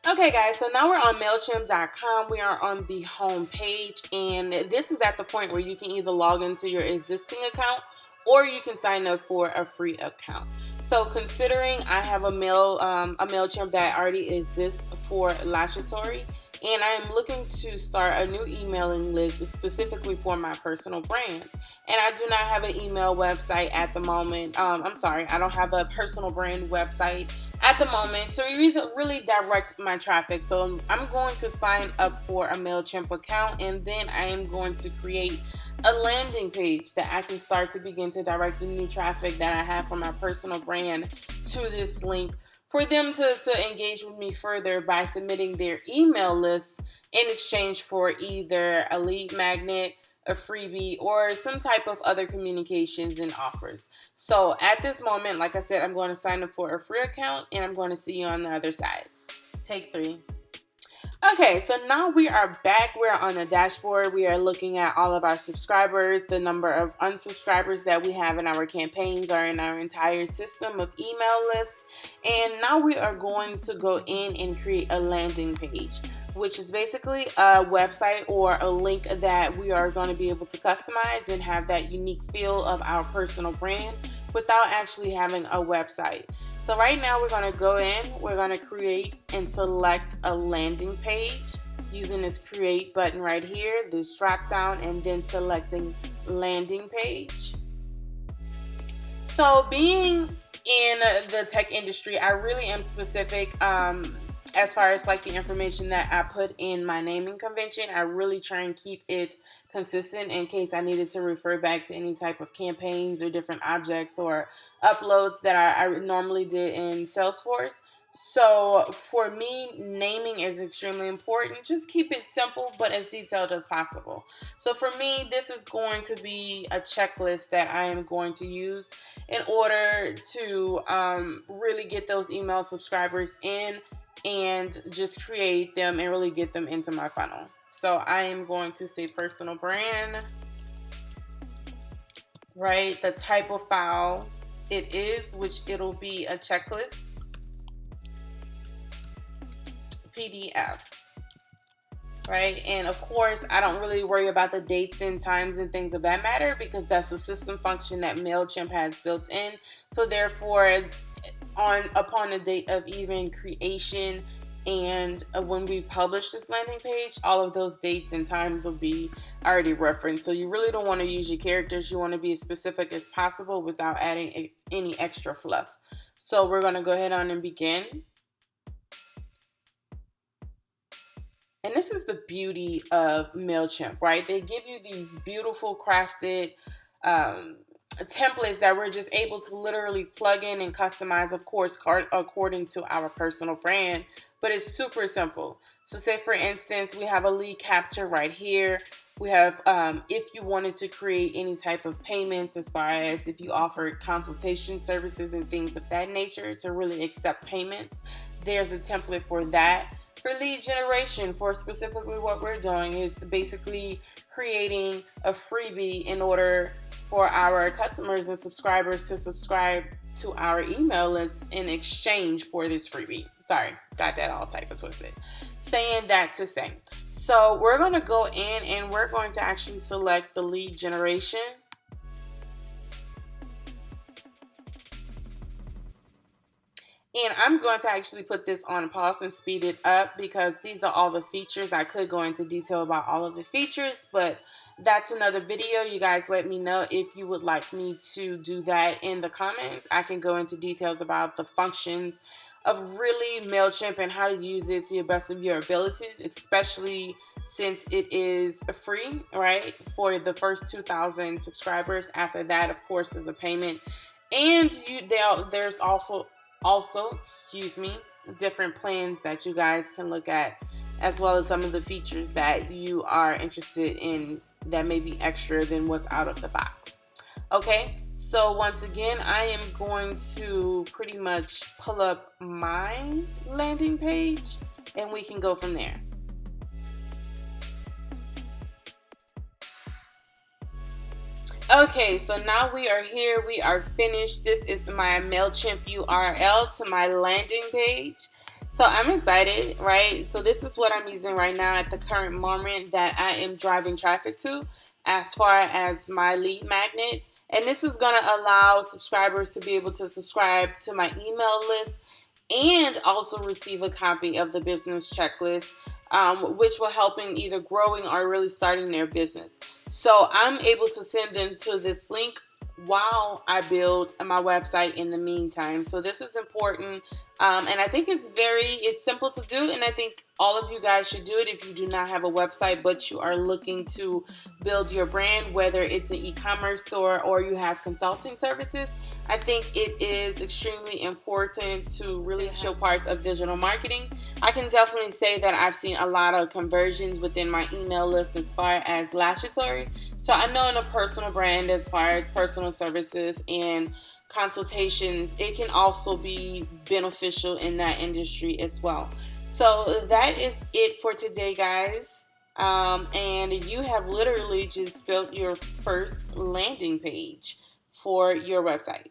Okay guys, so now we're on Mailchimp.com. We are on the home page, and this is at the point where you can either log into your existing account or you can sign up for a free account. So considering I have a Mailchimp that already exists for Lashatory, and I am looking to start a new emailing list specifically for my personal brand. And I do not have an email website at the moment. I'm sorry, I don't have a personal brand website at the moment to really direct my traffic. So I'm going to sign up for a Mailchimp account, and then I am going to create a landing page that I can start to begin to direct the new traffic that I have for my personal brand to this link for them to engage with me further by submitting their email lists in exchange for either a lead magnet, a freebie, or some type of other communications and offers. So at this moment, like I said, I'm going to sign up for a free account, and I'm going to see you on the other side. Take 3. Okay, so now we are back. We're on the dashboard. We are looking at all of our subscribers, the number of unsubscribers that we have in our campaigns or in our entire system of email lists. And now we are going to go in and create a landing page, which is basically a website or a link that we are going to be able to customize and have that unique feel of our personal brand without actually having a website. So right now we're going to go in, we're going to create and select a landing page using this create button right here, this drop down, and then selecting landing page. So being in the tech industry, I really am specific as far as like the information that I put in my naming convention. I really try and keep it consistent in case I needed to refer back to any type of campaigns or different objects or uploads that I normally did in Salesforce. So for me, naming is extremely important. Just keep it simple but as detailed as possible. So for me, this is going to be a checklist that I am going to use in order to really get those email subscribers in and just create them and really get them into my funnel. So I am going to say personal brand, right? The type of file it is, which it'll be a checklist, PDF, right? And of course, I don't really worry about the dates and times and things of that matter because that's the system function that Mailchimp has built in. So therefore, upon the date of even creation and when we publish this landing page, all of those dates and times will be already referenced. So you really don't want to use your characters. You want to be as specific as possible without adding any extra fluff. So we're going to go ahead on and begin. And this is the beauty of Mailchimp, right? They give you these beautiful crafted templates that we're just able to literally plug in and customize, of course, according to our personal brand, but it's super simple. So say for instance, we have a lead capture right here. We have, if you wanted to create any type of payments as far as if you offer consultation services and things of that nature to really accept payments, there's a template for that. For lead generation, for specifically what we're doing is basically creating a freebie in order for our customers and subscribers to subscribe to our email list in exchange for this freebie. Sorry, got that all type of twisted. Saying that to say. So we're going to go in and we're going to actually select the lead generation. And I'm going to actually put this on pause and speed it up because these are all the features. I could go into detail about all of the features, but that's another video. You guys let me know if you would like me to do that in the comments. I can go into details about the functions of really Mailchimp and how to use it to the best of your abilities, especially since it is free, right? For the first 2,000 subscribers. After that, of course, there's a payment. And there's also, different plans that you guys can look at, as well as some of the features that you are interested in that may be extra than what's out of the box. Okay, so once again, I am going to pretty much pull up my landing page and we can go from there. Okay, so now we are here. We are finished. This is my Mailchimp URL to my landing page. So I'm excited, right? So this is what I'm using right now at the current moment that I am driving traffic to as far as my lead magnet. And this is going to allow subscribers to be able to subscribe to my email list and also receive a copy of the business checklist, which will help in either growing or really starting their business. So I'm able to send them to this link while I build my website in the meantime. So this is important. And I think it's simple to do. And I think all of you guys should do it if you do not have a website, but you are looking to build your brand, whether it's an e-commerce store or you have consulting services. I think it is extremely important to really show parts of digital marketing. I can definitely say that I've seen a lot of conversions within my email list as far as Lashatory. So I know in a personal brand, as far as personal services and consultations, it can also be beneficial in that industry as well. So that is it for today, guys. And you have literally just built your first landing page for your website.